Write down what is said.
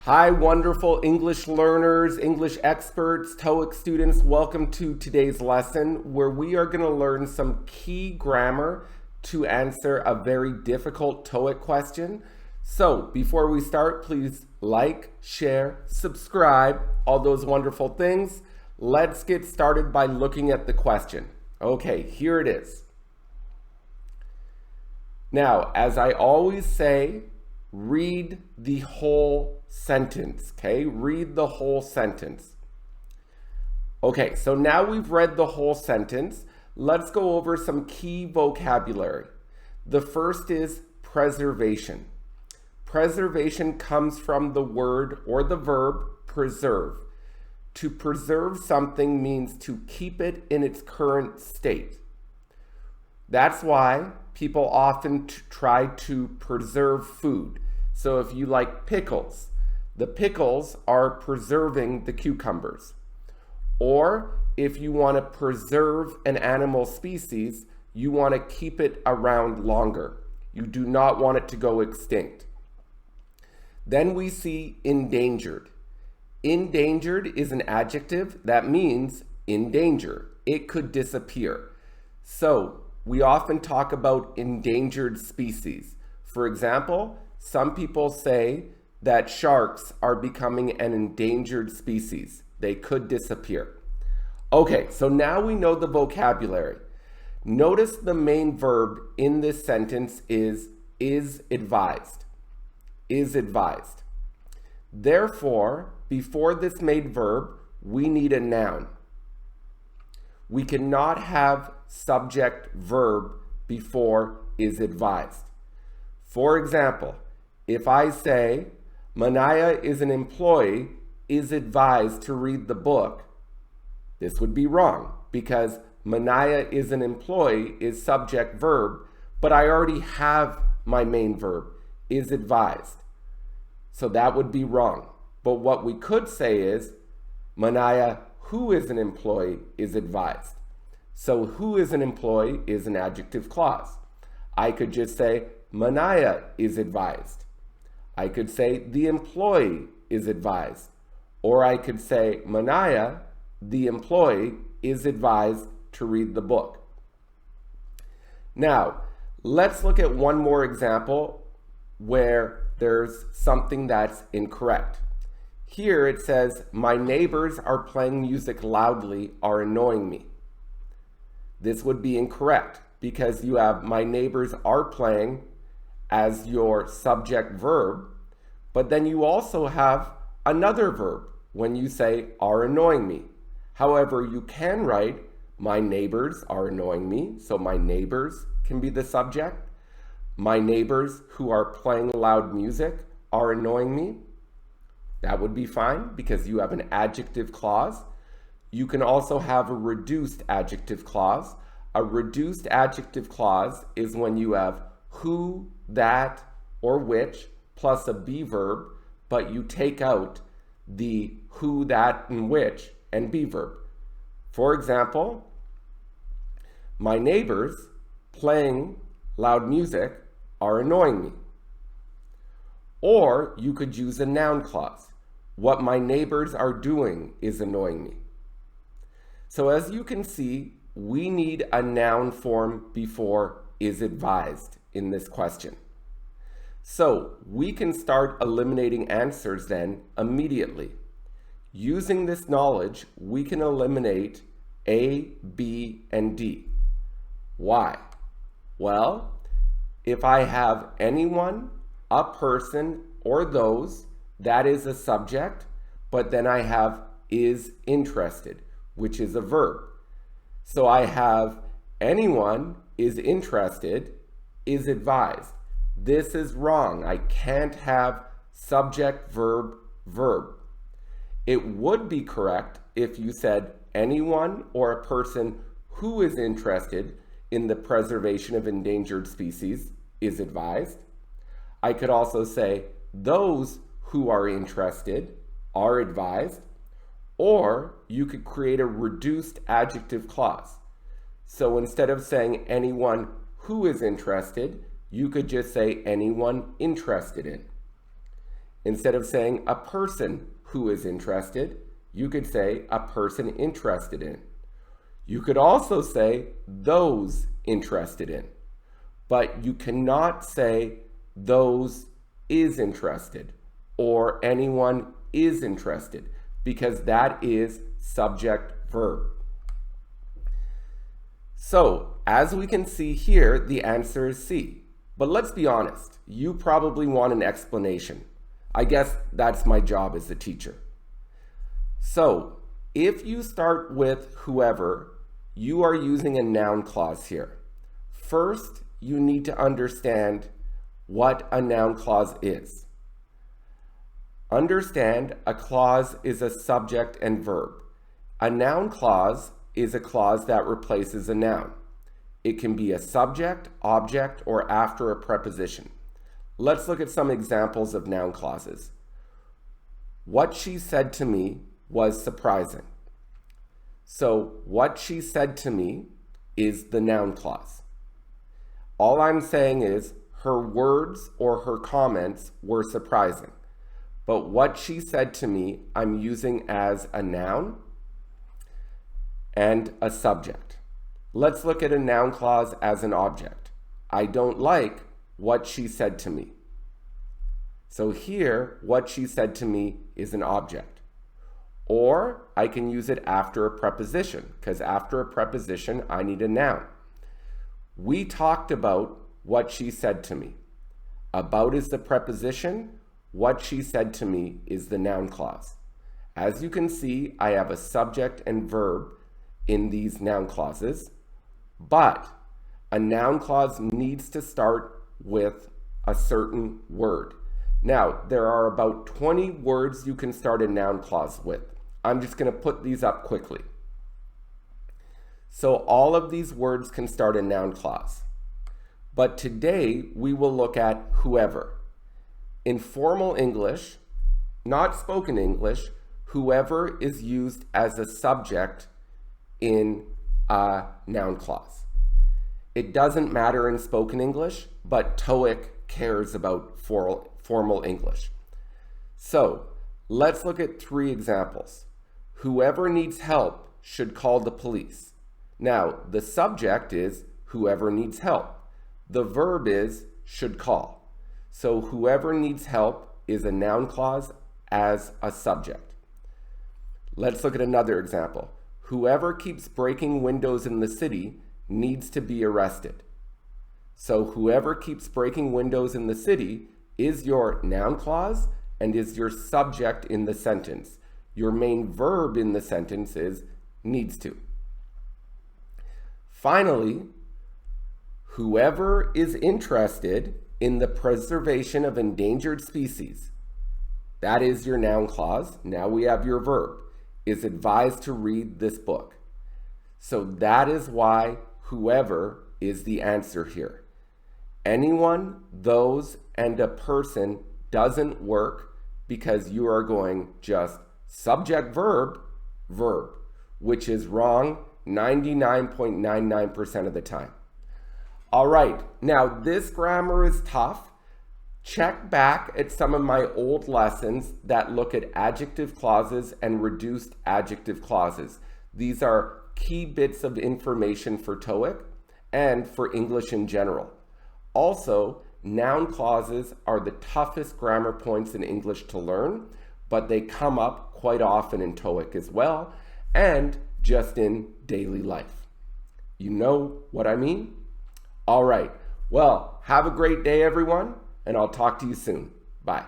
Hi, wonderful English learners, English experts, Toeic students. Welcome to today's lesson where we are going to learn some key grammar to answer a very difficult Toeic question. So before we start, please like, share, subscribe, all those wonderful things. Let's get started by looking at the question. Okay, here it is. Now, as I always say, read the whole sentence, okay? Read the whole sentence. Okay, so now we've read the whole sentence. Let's go over some key vocabulary. The first is preservation. Preservation comes from the word or the verb preserve. To preserve something means to keep it in its current state. That's why people often try to preserve food. So if you like pickles, the pickles are preserving the cucumbers. Or if you want to preserve an animal species, you want to keep it around longer. You do not want it to go extinct. Then we see endangered. Endangered is an adjective that means in danger. It could disappear. So we often talk about endangered species. For example, some people say that sharks are becoming an endangered species. They could disappear. Okay, so now we know the vocabulary. Notice the main verb in this sentence is advised. Is advised. Therefore, before this main verb, we need a noun. We cannot have subject verb before is advised. For example, if I say, Manaya is an employee, is advised to read the book, this would be wrong because Manaya is an employee is subject verb, but I already have my main verb, is advised. So that would be wrong. But what we could say is, Manaya, who is an employee, is advised. So who is an employee is an adjective clause. I could just say, Manaya is advised. I could say, the employee is advised. Or I could say, Manaya, the employee, is advised to read the book. Now, let's look at one more example where there's something that's incorrect. Here it says, my neighbors are playing music loudly, are annoying me. This would be incorrect because you have my neighbors are playing as your subject verb, but then you also have another verb when you say are annoying me. However, you can write my neighbors are annoying me, so my neighbors can be the subject. My neighbors who are playing loud music are annoying me. That would be fine because you have an adjective clause. You can also have a reduced adjective clause. A reduced adjective clause is when you have who, that, or which plus a be verb, but you take out the who, that, and which and be verb. For example, my neighbors playing loud music are annoying me. Or you could use a noun clause. What my neighbors are doing is annoying me. So as you can see, we need a noun form before is advised in this question. So we can start eliminating answers then immediately. Using this knowledge, we can eliminate A, B, and D. Why? Well, if I have anyone, a person, or those, that is a subject, but then I have is interested, which is a verb. So I have anyone is interested, is advised. This is wrong. I can't have subject, verb, verb. It would be correct if you said anyone or a person who is interested in the preservation of endangered species is advised. I could also say those who are interested are advised, or you could create a reduced adjective clause. So instead of saying anyone who is interested, you could just say anyone interested in. Instead of saying a person who is interested, you could say a person interested in. You could also say those interested in, but you cannot say those is interested or anyone is interested, because that is subject verb. So as we can see here, the answer is C. But let's be honest, you probably want an explanation. I guess that's my job as a teacher. So if you start with whoever, you are using a noun clause here. First, you need to understand what a noun clause is. Understand, a clause is a subject and verb. A noun clause is a clause that replaces a noun. It can be a subject, object, or after a preposition. Let's look at some examples of noun clauses. What she said to me was surprising. So what she said to me is the noun clause. All I'm saying is her words or her comments were surprising. But what she said to me, I'm using as a noun and a subject. Let's look at a noun clause as an object. I don't like what she said to me. So here, what she said to me is an object. Or I can use it after a preposition, because after a preposition, I need a noun. We talked about what she said to me. About is the preposition. What she said to me is the noun clause. As you can see, I have a subject and verb in these noun clauses, but a noun clause needs to start with a certain word. Now, there are about 20 words you can start a noun clause with. I'm just going to put these up quickly. So all of these words can start a noun clause. But today we will look at whoever. In formal English, not spoken English, whoever is used as a subject in a noun clause. It doesn't matter in spoken English, but Toeic cares about formal English. So let's look at 3 examples. Whoever needs help should call the police. Now, the subject is whoever needs help. The verb is should call. So whoever needs help is a noun clause as a subject. Let's look at another example. Whoever keeps breaking windows in the city needs to be arrested. So whoever keeps breaking windows in the city is your noun clause and is your subject in the sentence. Your main verb in the sentence is needs to. Finally, whoever is interested in the preservation of endangered species, that is your noun clause. Now we have your verb, is advised to read this book. So that is why whoever is the answer here. Anyone, those, and a person doesn't work because you are going just subject verb, verb, which is wrong 99.99% of the time. All right, now this grammar is tough. Check back at some of my old lessons that look at adjective clauses and reduced adjective clauses. These are key bits of information for Toeic and for English in general. Also, noun clauses are the toughest grammar points in English to learn, but they come up quite often in Toeic as well, and just in daily life. You know what I mean? All right, well, have a great day, everyone, and I'll talk to you soon. Bye.